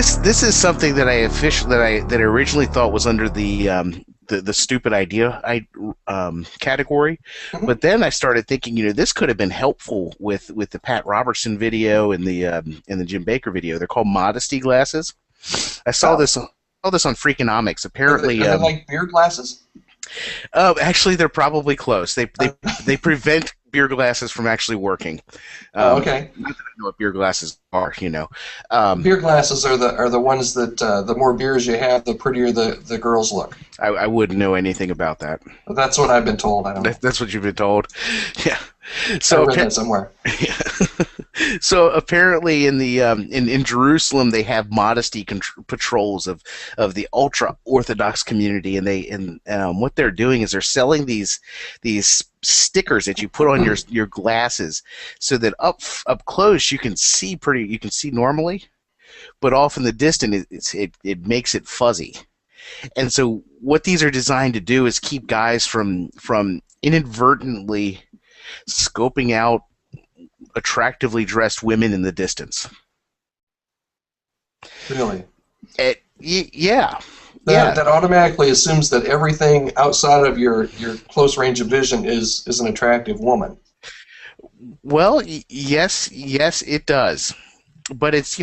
this is something that I originally thought was under the stupid idea category, Mhm. but then I started thinking, this could have been helpful with the Pat Robertson video and the Jim Baker video. They're called Modesty Glasses. I saw Oh, this on Freakonomics. are they, Apparently, are they like beer glasses? actually, they're probably close. They prevent beer glasses from actually working. Oh, okay. Not that I know what beer glasses are. Beer glasses are the ones that the more beers you have, the prettier the girls look. I wouldn't know anything about that. That's what I've been told. I don't know. That's what you've been told. Yeah. I So read that somewhere. so apparently in Jerusalem they have modesty patrols of the ultra orthodox community, and what they're doing is they're selling these stickers that you put on your glasses, so that up close you can see normally, but off in the distance it makes it fuzzy. And so what these are designed to do is keep guys from inadvertently scoping out attractively dressed women in the distance. Really? Yeah. That automatically assumes that everything outside of your close range of vision is an attractive woman. Well, yes, it does. But it's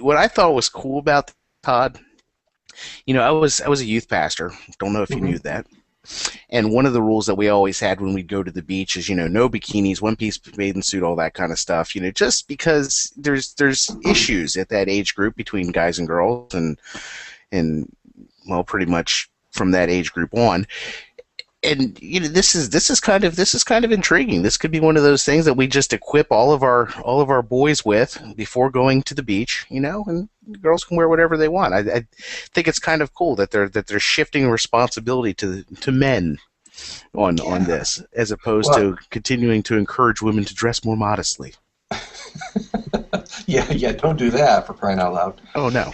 what I thought was cool about Todd. I was a youth pastor. Don't know if you knew that. And one of the rules that we always had when we'd go to the beach is, no bikinis, one-piece bathing suit, all that kind of stuff. Just because there's issues at that age group between guys and girls, and well, pretty much from that age group on. And this is kind of intriguing. This could be one of those things that we just equip all of our boys with before going to the beach, and girls can wear whatever they want. I think it's kind of cool that they're shifting responsibility to men on this, as opposed to continuing to encourage women to dress more modestly. Yeah, don't do that, for crying out loud. Oh no.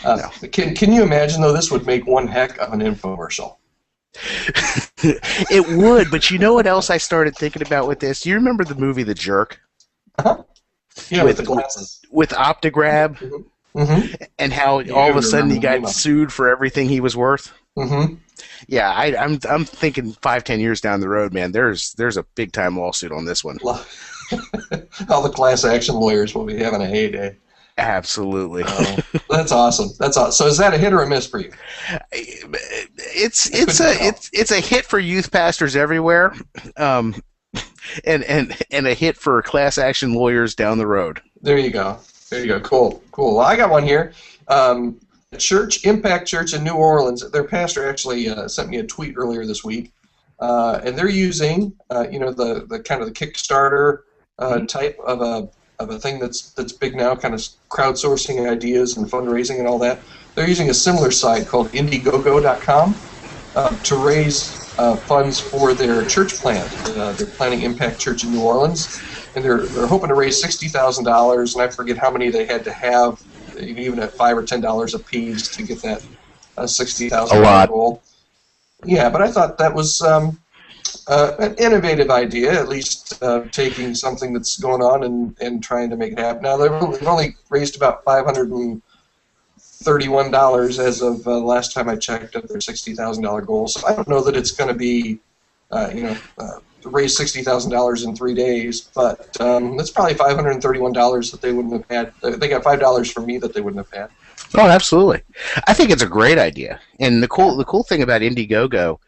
Can you imagine, though? This would make one heck of an infomercial. It would, but you know what else I started thinking about with this? Do you remember the movie The Jerk? Uh-huh. Yeah, with the glasses. With Optigrab, and how all of a sudden he got sued for everything he was worth? Mm-hmm. Yeah, I'm thinking 5-10 years down the road, man, there's a big-time lawsuit on this one. All the class action lawyers will be having a heyday. Absolutely. That's awesome. So is that a hit or a miss for you? It's a hit for youth pastors everywhere, and a hit for class action lawyers down the road. There you go. Cool. Well, I got one here. Impact Church in New Orleans. Their pastor actually sent me a tweet earlier this week, and they're using the kind of the Kickstarter type of a thing that's big now, kind of crowdsourcing ideas and fundraising and all that. They're using a similar site called IndieGoGo.com to raise funds for their church plant. They're planning Impact Church in New Orleans, and they're hoping to raise $60,000, and I forget how many they had to have, even at $5 or $10 a piece, to get that $60,000 goal. Yeah, but I thought that was an innovative idea, at least taking something that's going on and trying to make it happen. Now, they've only raised about $531 as of last time I checked at their $60,000 goal. So I don't know that it's going to be, raise $60,000 in 3 days, but that's probably $531 that they wouldn't have had. They got $5 from me that they wouldn't have had. Oh, absolutely. I think it's a great idea. And the cool thing about IndieGoGo,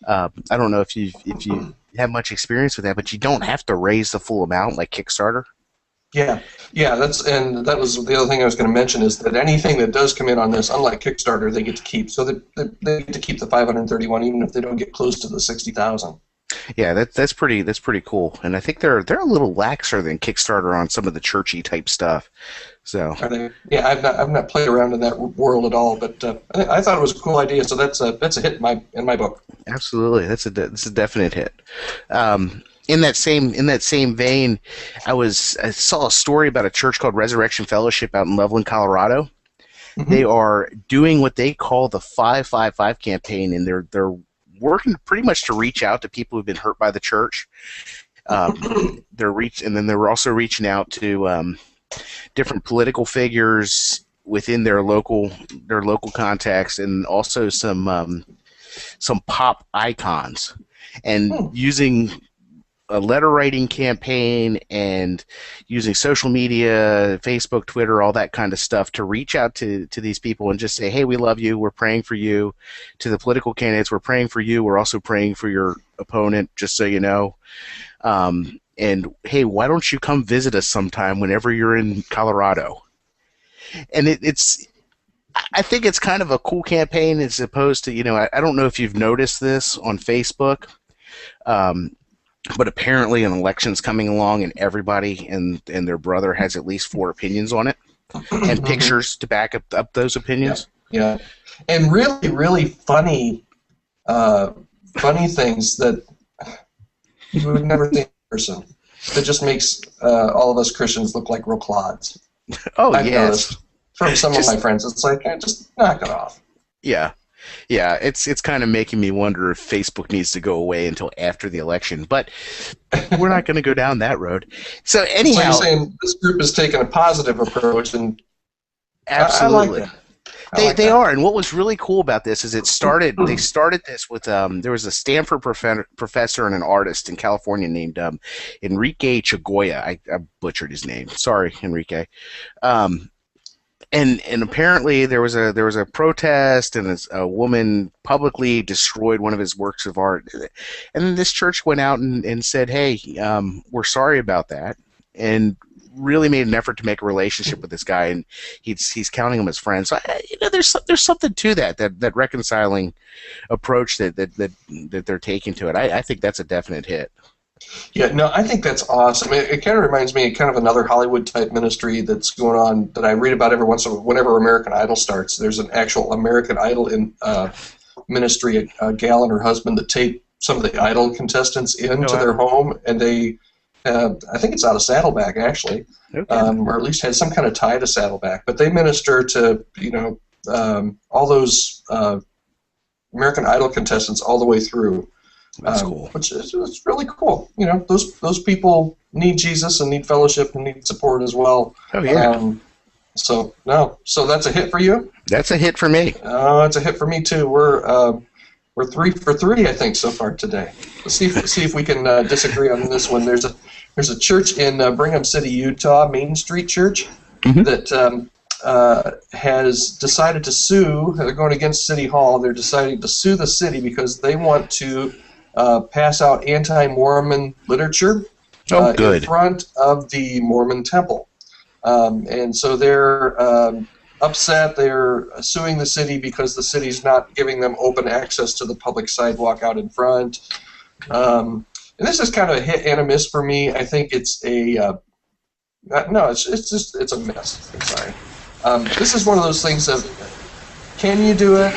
I don't know if you have much experience with that, but you don't have to raise the full amount like Kickstarter. Yeah. That was the other thing I was going to mention, is that anything that does come in on this, unlike Kickstarter, they get to keep. So they get to keep the 531, even if they don't get close to the 60,000. Yeah, that's pretty cool. And I think they're a little laxer than Kickstarter on some of the churchy type stuff. So are they? Yeah, I've not played around in that world at all, but I thought it was a cool idea. So that's a hit in my book. Absolutely, that's a definite hit. In that same vein, I saw a story about a church called Resurrection Fellowship out in Loveland, Colorado. Mm-hmm. They are doing what they call the 555 campaign, and they're working pretty much to reach out to people who've been hurt by the church. And then they're also reaching out to different political figures within their local context, and also some pop icons, and Hmm. using a letter writing campaign and using social media, Facebook, Twitter, all that kind of stuff to reach out to these people and just say, hey, we love you. We're praying for you. To the political candidates, we're praying for you. We're also praying for your opponent, just so you know. And hey, why don't you come visit us sometime whenever you're in Colorado? And I think it's kind of a cool campaign as opposed to, I don't know if you've noticed this on Facebook. Um, but apparently an election's coming along and everybody and their brother has at least four opinions on it and Hmm. pictures to back up those Yeah, opinions. yeah, and really, really uh, funny things that you would never see in person. That just makes all of us Christians look like real clods. Oh I've yeah, it's noticed from some of my just friends. It's like, just knock it off. yeah. Yeah, it's kind of making me wonder if Facebook needs to go away until after the election, but we're not going to go down that road. So So you're anyhow, saying this group has taken a positive approach, and I like absolutely. that. I They like they that. are, and what was really cool about this is they started this with there was a Stanford professor and an artist in California named Enrique Chagoya. I butchered his name. Sorry, Enrique. Um, and apparently there was a protest, and a woman publicly destroyed one of his works of art, and then this church went out and said, hey, we're sorry about that, and really made an effort to make a relationship with this guy, and he's counting him as friends. So there's something to that reconciling approach that they're taking to it. I think that's a definite hit. Yeah, no, I think that's awesome. It kind of reminds me of kind of another Hollywood type ministry that's going on that I read about every once in a while. Whenever American Idol starts, there's an actual American Idol in ministry, a gal and her husband that take some of the Idol contestants Oh into wow. their home, and they, I think it's out of Saddleback actually, No kidding. or at least has some kind of tie to Saddleback. But they minister to all those American Idol contestants all the way through, That's cool. which is it's really cool. Those people need Jesus and need fellowship and need support as well. Oh yeah. Um, so no, so that's a hit for you. That's a hit for me. It's a hit for me too. We're 3 for 3, I think, so far today. Let's see if we can disagree on this one. There's a church in Brigham City, Utah, Main Street Church, Hmm. that has decided to sue. They're going against City Hall. They're deciding to sue the city because they want to pass out anti-Mormon literature Oh in good. front of the Mormon temple. And so they're upset. They're suing the city because the city's not giving them open access to the public sidewalk out in front. And this is kind of a hit and a miss for me. I think it's no, it's a miss. I'm sorry. This is one of those things of, can you do it?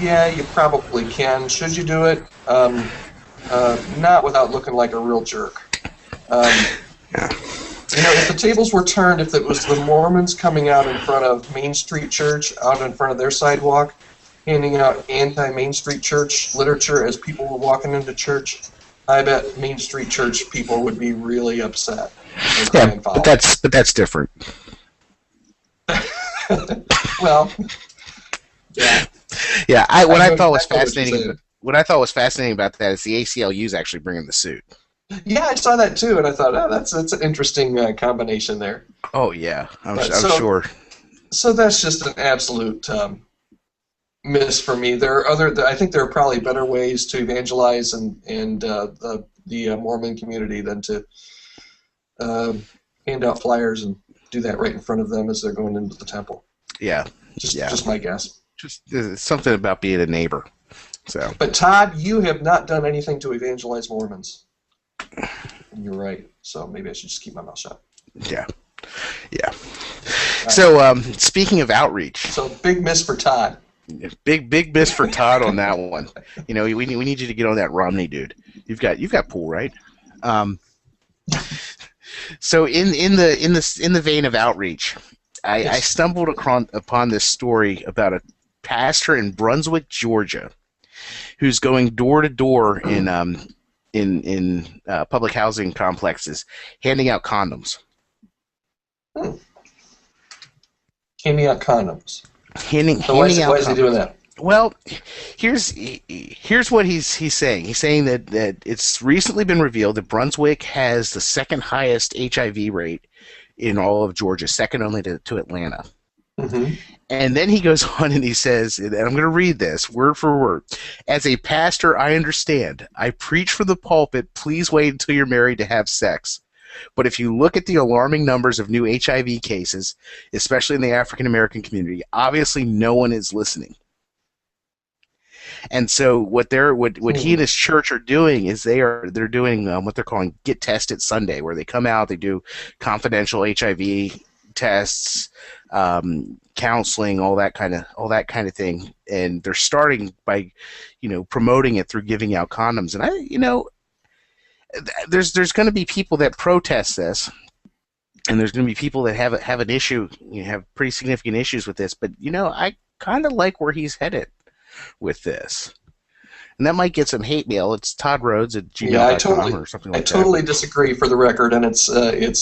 Yeah, you probably can. Should you do it? Not without looking like a real jerk. Um, if the tables were turned, if it was the Mormons coming out in front of Main Street Church, out in front of their sidewalk, handing out anti-Main Street Church literature as people were walking into church, I bet Main Street Church people would be really upset and Yeah, crying but foul. that's different. Well, yeah, Yeah, I know, I know what you're saying. what I thought was fascinating about that is the ACLU is actually bringing the suit. Yeah, I saw that too, and I thought, oh, that's an interesting combination there. Oh yeah, But I'm so sure. so that's just an absolute miss for me. I think there are probably better ways to evangelize and the Mormon community than to uh, hand out flyers and do that right in front of them as they're going into the temple. Yeah, Just yeah. just my guess. Just something about being a neighbor. So But Todd, you have not done anything to evangelize Mormons. And you're right. So maybe I should just keep my mouth shut. yeah, yeah. All right. So speaking of outreach, So big miss for Todd. big miss for Todd on that one. We need you to get on that Romney dude. You've got pool, right? Um, so in the vein of outreach, I Yes. stumbled upon this story about a pastor in Brunswick, Georgia, who's going door to door in public housing complexes, handing out condoms. Hmm. handing out condoms. handing So why handing why out is he doing condoms. that? Well, here's what he's saying. He's saying that it's recently been revealed that Brunswick has the second highest HIV rate in all of Georgia, second only to Atlanta. Mm-hmm. And then he goes on and he says, and I'm going to read this word for word. As a pastor, I understand. I preach from the pulpit. Please wait until you're married to have sex. But if you look at the alarming numbers of new HIV cases, especially in the African American community, obviously no one is listening. And so what he and his church are doing is they're doing what they're calling Get Tested Sunday, where they come out, they do confidential HIV tests, counseling, all that kind of thing, and they're starting by, promoting it through giving out condoms. And there's going to be people that protest this, and there's going to be people that have an issue, have pretty significant issues with this. But I kind of like where he's headed with this. And that might get some hate mail. It's Todd Rhodes at gmail.com or something like that. I totally disagree, for the record, and it's at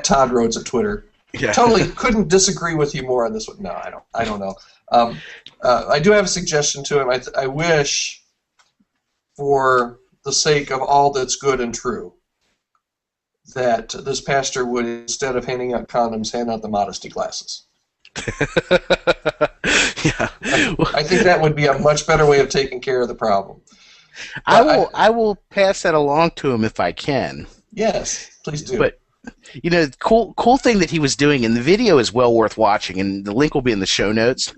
Todd Rhodes at Twitter. Yeah. Totally couldn't disagree with you more on this one. No, I don't know. I do have a suggestion to him. I wish, for the sake of all that's good and true, that this pastor would, instead of handing out condoms, hand out the Modesty Glasses. Yeah. I think that would be a much better way of taking care of the problem. I will pass that along to him if I can. Yes, please do. But the cool thing that he was doing, and the video is well worth watching, and the link will be in the show notes.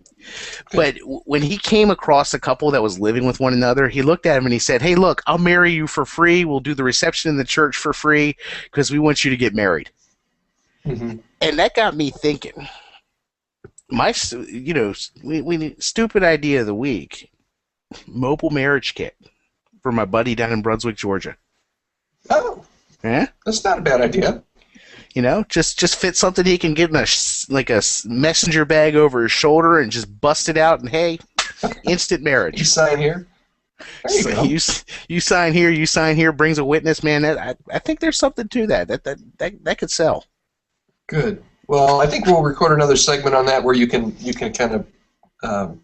But when he came across a couple that was living with one another, he looked at him and he said, "Hey, look, I'll marry you for free. We'll do the reception in the church for free because we want you to get married." Mm-hmm. And that got me thinking. My, stupid idea of the week: mobile marriage kit for my buddy down in Brunswick, Georgia. Oh, yeah, that's not a bad idea. Just fit something he can get in a messenger bag over his shoulder and just bust it out, and hey, instant marriage. You sign here. There you go. You sign here. You sign here. Brings a witness. Man, I think there's something to that. That could sell. Good. Well, I think we'll record another segment on that where you can kind of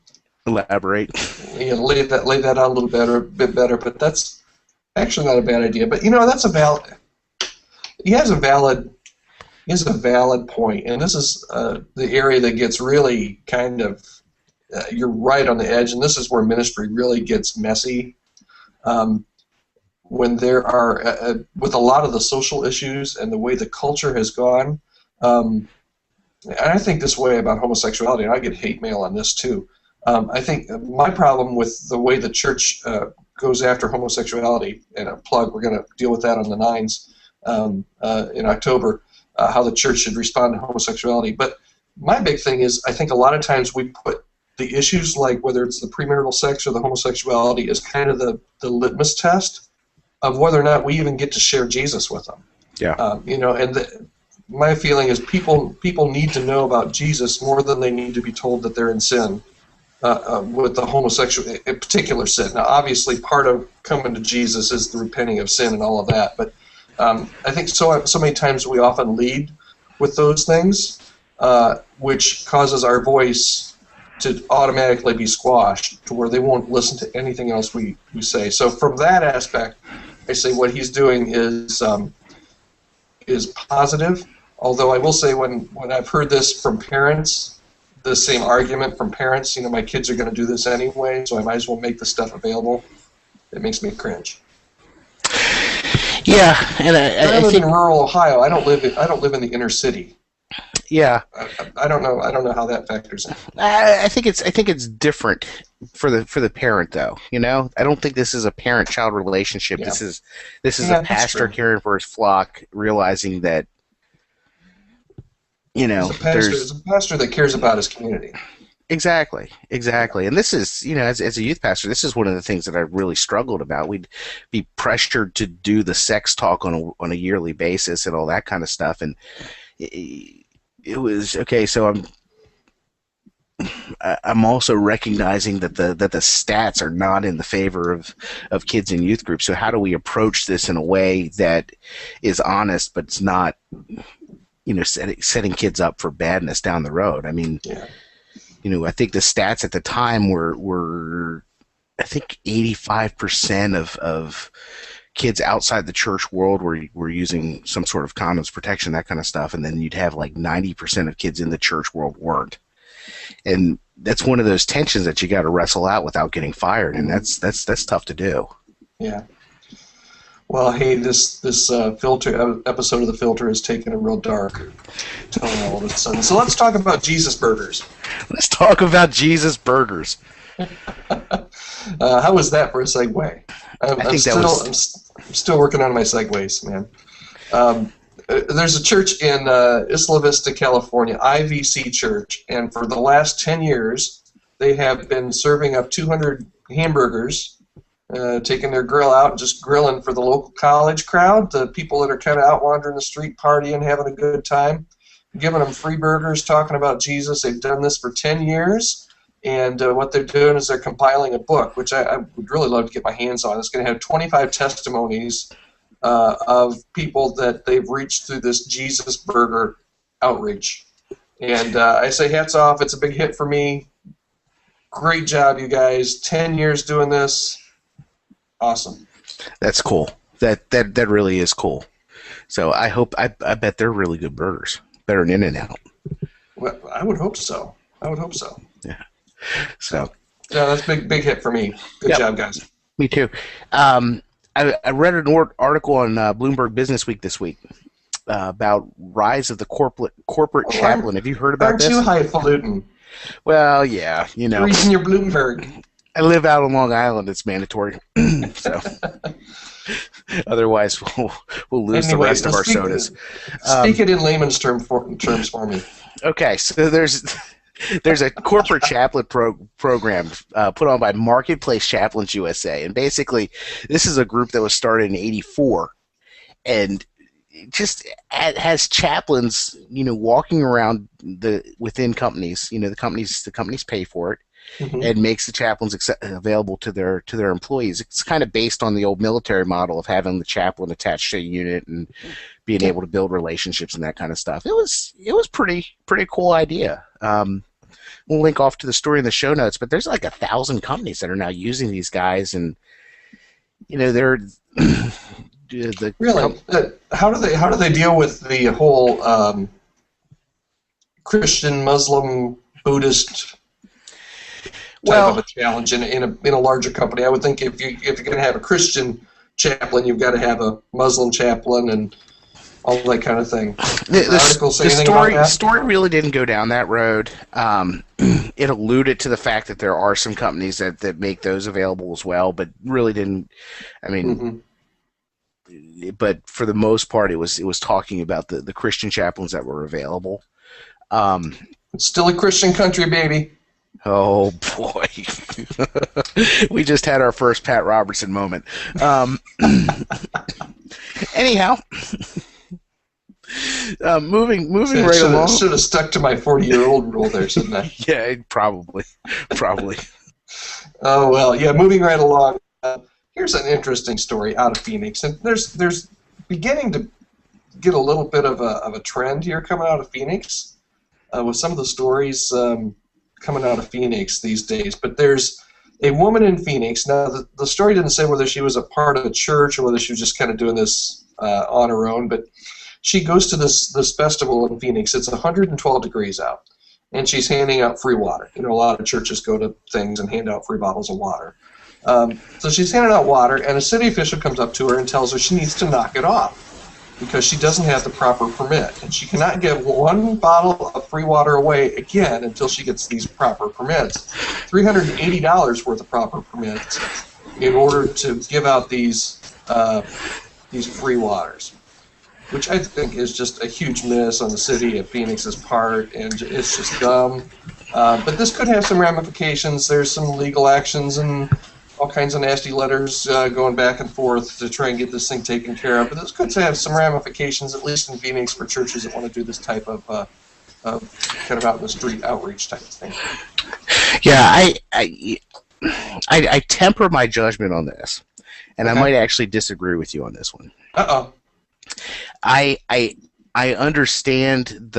elaborate. Lay that out a bit better. But that's actually not a bad idea. But that's a valid. He has a valid point, and this is the area that gets really kind of. You're right on the edge, and this is where ministry really gets messy. When there are with a lot of the social issues and the way the culture has gone. And I think this way about homosexuality, and I get hate mail on this too. I think my problem with the way the church goes after homosexuality, and a plug, we're going to deal with that on the 9s in October, how the church should respond to homosexuality. But my big thing is I think a lot of times we put the issues like whether it's the premarital sex or the homosexuality as kind of the litmus test of whether or not we even get to share Jesus with them. Yeah. My feeling is people need to know about Jesus more than they need to be told that they're in sin with the homosexual, in particular sin. Now, obviously, part of coming to Jesus is the repenting of sin and all of that. But I think so many times we often lead with those things, which causes our voice to automatically be squashed to where they won't listen to anything else we say. So from that aspect, I say what he's doing is positive. Although I will say when I've heard this from parents, the same argument from parents, my kids are going to do this anyway, so I might as well make the stuff available. It makes me cringe. Yeah, and I live think in rural Ohio. I don't live in the inner city. Yeah, I don't know how that factors in. I think it's different for the parent though. I don't think this is a parent-child relationship. Yeah. This is a pastor caring for his flock, realizing that there's a pastor that cares about his community. Exactly. And this is, as a youth pastor, this is one of the things that I really struggled about. We'd be pressured to do the sex talk on a yearly basis and all that kind of stuff, and it was okay. So I'm also recognizing that the stats are not in the favor of kids in youth groups. So how do we approach this in a way that is honest, but it's not setting kids up for badness down the road. I mean, Yeah. I think the stats at the time were I think 85% of kids outside the church world were using some sort of condoms, protection, that kind of stuff, and then you'd have like 90% of kids in the church world weren't. And that's one of those tensions that you got to wrestle out without getting fired, and that's tough to do. Yeah. Well, hey, this filter episode of The Filter has taken a real dark tone all of a sudden. So let's talk about Jesus burgers. Let's talk about Jesus burgers. How was that for a segue? I'm still working on my segues, man. There's a church in Isla Vista, California, IVC Church, and for the last 10 years, they have been serving up 200 hamburgers, taking their grill out and just grilling for the local college crowd, the people that are kind of out wandering the street, partying, having a good time, giving them free burgers, talking about Jesus. They've done this for 10 years, and what they're doing is they're compiling a book, which I would really love to get my hands on. It's going to have 25 testimonies of people that they've reached through this Jesus burger outreach. And I say hats off. It's a big hit for me. Great job, you guys. 10 years doing this. Awesome. That's cool. That really is cool. So I bet they're really good burgers. Better than In-N-Out. Well, I would hope so. Yeah. So. Yeah, that's big hit for me. Good job, guys. Me too. I read an article on Bloomberg Business Week this week about rise of the corporate chaplain. Have you heard about this? Aren't you highfalutin? Well, yeah, Reading your Bloomberg. I live out on Long Island. It's mandatory. So otherwise, we'll lose the rest of our sodas. Speak it in layman's terms for me. Okay, so there's a corporate chaplain program put on by Marketplace Chaplains USA, and basically, this is a group that was started in '84, and just has chaplains, walking around within companies. The companies pay for it. Mm-hmm. And makes the chaplains available to their employees. It's kind of based on the old military model of having the chaplain attached to a unit and being able to build relationships and that kind of stuff. It was pretty cool idea. We'll link off to the story in the show notes, but there's like 1,000 companies that are now using these guys, and they're really. How do they deal with the whole Christian, Muslim, Buddhist type of a challenge in a larger company? I would think if you're going to have a Christian chaplain, you've got to have a Muslim chaplain and all that kind of thing. The story really didn't go down that road. It alluded to the fact that there are some companies that make those available as well, but really didn't. I mean, but for the most part, it was talking about the Christian chaplains that were available. It's still a Christian country, baby. Oh boy, we just had our first Pat Robertson moment. Anyhow, moving right along. Should have stuck to my 40-year-old rule there, shouldn't I? Yeah, probably. Oh well, yeah. Moving right along. Here's an interesting story out of Phoenix, and there's beginning to get a little bit of a trend here coming out of Phoenix with some of the stories. Coming out of Phoenix these days, but there's a woman in Phoenix. Now, the story didn't say whether she was a part of a church or whether she was just kind of doing this on her own, but she goes to this festival in Phoenix. It's 112 degrees out, and she's handing out free water. A lot of churches go to things and hand out free bottles of water. So she's handing out water, and a city official comes up to her and tells her she needs to knock it off because she doesn't have the proper permit, and she cannot give one bottle of free water away again until she gets these proper permits. $380 worth of proper permits in order to give out these free waters, which I think is just a huge miss on the city of Phoenix's part, and it's just dumb. But this could have some ramifications. There's some legal actions and all kinds of nasty letters going back and forth to try and get this thing taken care of. But this could have some ramifications, at least in Phoenix, for churches that want to do this type of kind of out in the street outreach type of thing. Yeah, I temper my judgment on this, and okay. I might actually disagree with you on this one. Uh-oh. I I understand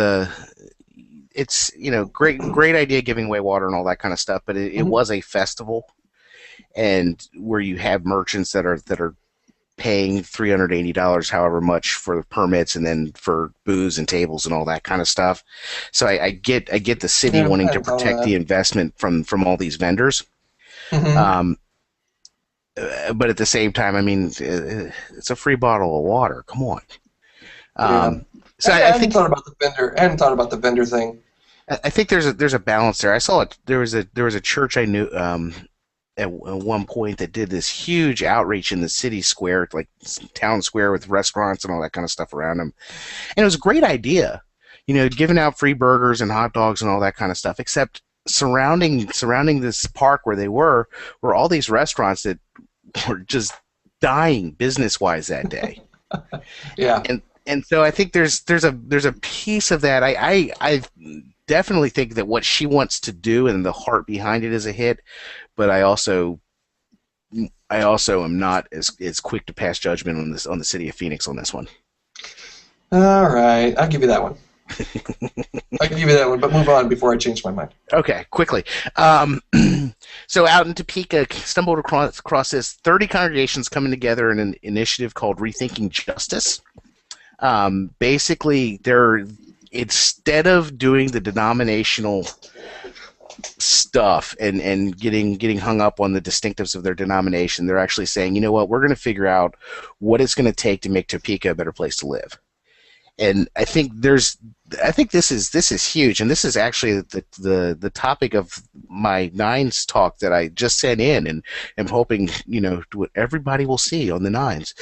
it's great idea giving away water and all that kind of stuff, but it Mhm. was a festival, and where you have merchants that are paying $380 however much for the permits and then for booze and tables and all that kind of stuff. So I get the city Yeah, wanting I to hadn't thought of protect the that. investment from all these vendors. Hmm. Um, but at the same time, I mean, it's a free bottle of water. Come on. Yeah, Um, so I I hadn't think thought about the vendor. I hadn't thought about the vendor thing. I think there's a balance there. I saw it. There was a church I knew at one point that did this huge outreach in the city square, like town square with restaurants and all that kind of stuff around them. And it was a great idea, giving out free burgers and hot dogs and all that kind of stuff. Except surrounding this park where they were all these restaurants that were just dying business wise that day. Yeah. And so I think there's a piece of that. I definitely think that what she wants to do and the heart behind it is a hit, but I also am not as quick to pass judgment on the city of Phoenix on this one. All right, I'll give you that one. I'll give you that one, but move on before I change my mind. Okay, quickly. Um, so out in Topeka, stumbled across this 30 congregations coming together in an initiative called Rethinking Justice. Basically, they're instead of doing the denominational stuff and getting hung up on the distinctives of their denomination, they're actually saying, you know what, we're going to figure out what it's going to take to make Topeka a better place to live. And I think this is huge, and this is actually the topic of my nines talk that I just sent in, and am hoping what everybody will see on the nines.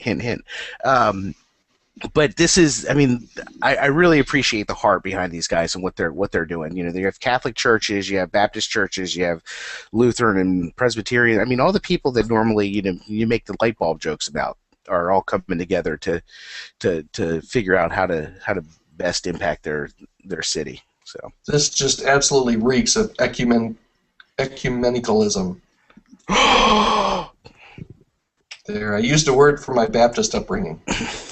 Hint, hint. But this is, I mean, I really appreciate the heart behind these guys and what they're doing. You have Catholic churches, you have Baptist churches, you have Lutheran and Presbyterian. I mean, all the people that normally you make the light bulb jokes about are all coming together to figure out how to best impact their city. So This just absolutely reeks of ecumenicalism. There, I used a word for my Baptist upbringing.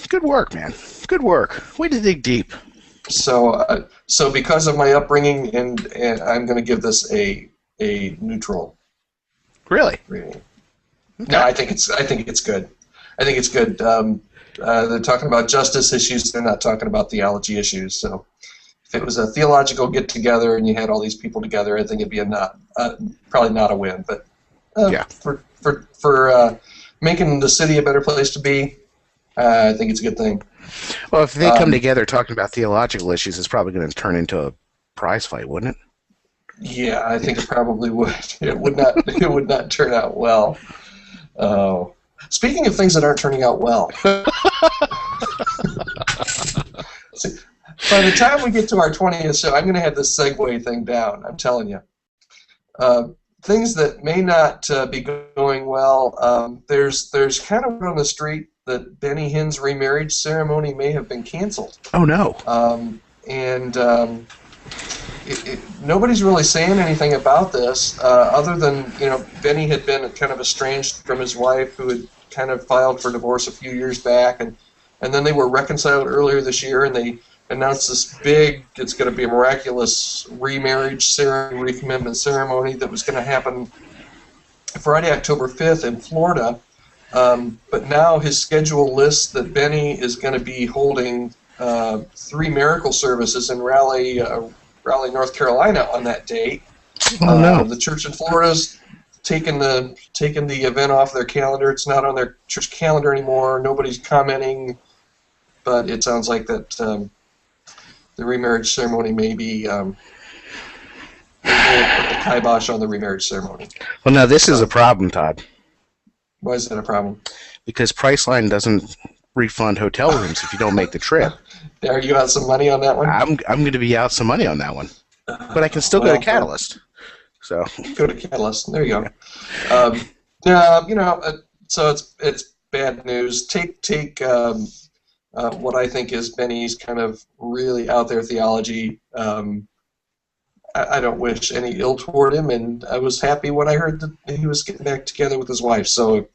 good work, man. Good work. Way to dig deep. So because of my upbringing, and I'm going to give this a neutral Really? rating. No, Okay. I think it's good. I think it's good. They're talking about justice issues. They're not talking about theology issues. So if it was a theological get together and you had all these people together, I think it'd be probably not a win. But Yeah. for making the city a better place to be, I think it's a good thing. Well, if they come Um, together talking about theological issues, it's probably going to turn into a prize fight, wouldn't yeah, I think it probably would. It would not. It would not turn out well. Oh, speaking of things that aren't turning out well, it? see, by the time we get to our 20th show, I'm going to have this segue thing down. I'm telling you. Uh, Things that may not be going well. There's kind of word on the street that Benny Hinn's remarriage ceremony may have been canceled. Oh no. And nobody's really saying anything about this, other than Benny had been kind of estranged from his wife, who had kind of filed for divorce a few years back, and then they were reconciled earlier this year, and they announced this big, it's going to be a miraculous remarriage ceremony, recommitment ceremony that was going to happen Friday, October 5th in Florida. But now his schedule lists that Benny is going to be holding 3 miracle services in Raleigh, North Carolina on that date. Oh no. The church in Florida's taken the event off their calendar. It's not on their church calendar anymore. Nobody's commenting, but it sounds like that the remarriage ceremony may be they may have put the kibosh on the remarriage ceremony. Well, now this is a problem, Todd, Why is that a problem? because Priceline doesn't refund hotel rooms if you don't make the trip. Are you out some money on that one? I'm going to be out some money on that one, but I can still go to Catalyst. So Go to Catalyst. There you go. Yeah, so it's bad news. Take what I think is Benny's kind of really out there theology. I don't wish any ill toward him, and I was happy when I heard that he was getting back together with his wife. So,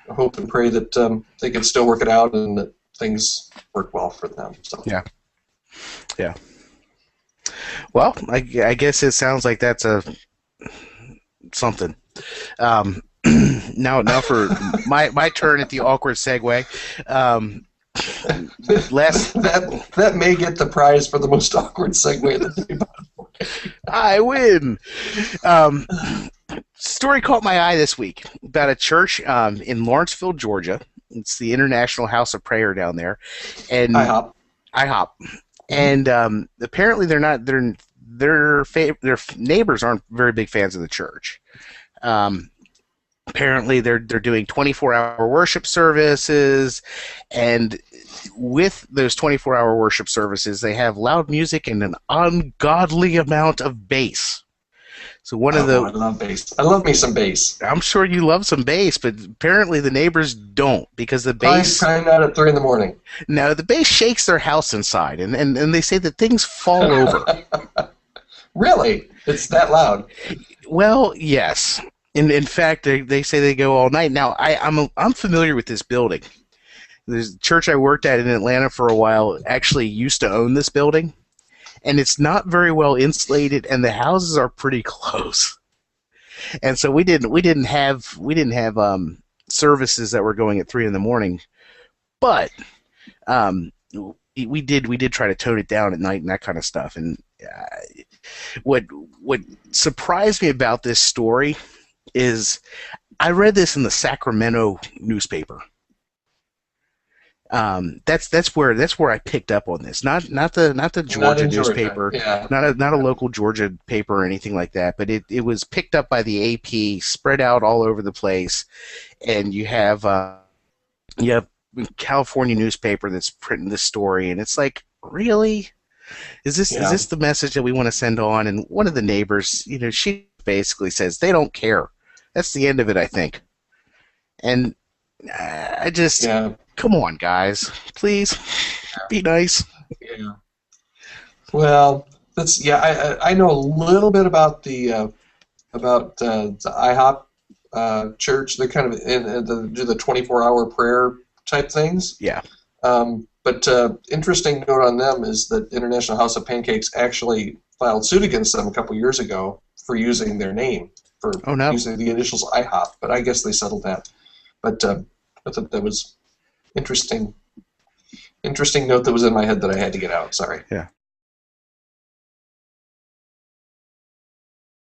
hope and pray that they can still work it out and that things work well for them. So. Yeah. Yeah. Well, I guess it sounds like that's a something. Now for my turn at the awkward segue. That may get the prize for the most awkward segue of the day. I win. Story caught my eye this week about a church in Lawrenceville, Georgia. It's the International House of Prayer down there, and IHOP. And apparently their neighbors aren't very big fans of the church. Apparently they're doing 24-hour worship services, and with those 24-hour worship services, they have loud music and an ungodly amount of bass. So I love bass. I love me some bass. I'm sure you love some bass, but apparently the neighbors don't, because the bass... Probably not at 3 in the morning. No, the bass shakes their house inside, and they say that things fall over. Really? It's that loud? Well, yes. In fact, they say they go all night. Now, I'm familiar with this building. The church I worked at in Atlanta for a while actually used to own this building, and it's not very well insulated, and the houses are pretty close. And so we didn't have services that were going at 3 in the morning, but we did try to tone it down at night and that kind of stuff. And what surprised me about this story is I read this in the Sacramento newspaper. That's where I picked up on this. Not the Georgia newspaper, yeah. not a local Georgia paper or anything like that. But it was picked up by the AP, spread out all over the place, and you have California newspaper that's printing this story, and it's like, really? Is this the message that we want to send on? And one of the neighbors, she basically says they don't care. That's the end of it, I think. And I just, come on, guys, please be nice. Yeah. Well, I know a little bit about the IHOP church. They're kind of do the 24-hour prayer type things. Yeah. But interesting note on them is that International House of Pancakes actually filed suit against them a couple years ago for using their name, for using the initials IHOP. But I guess they settled that. But I thought that was interesting note that was in my head that I had to get out. Sorry. Yeah.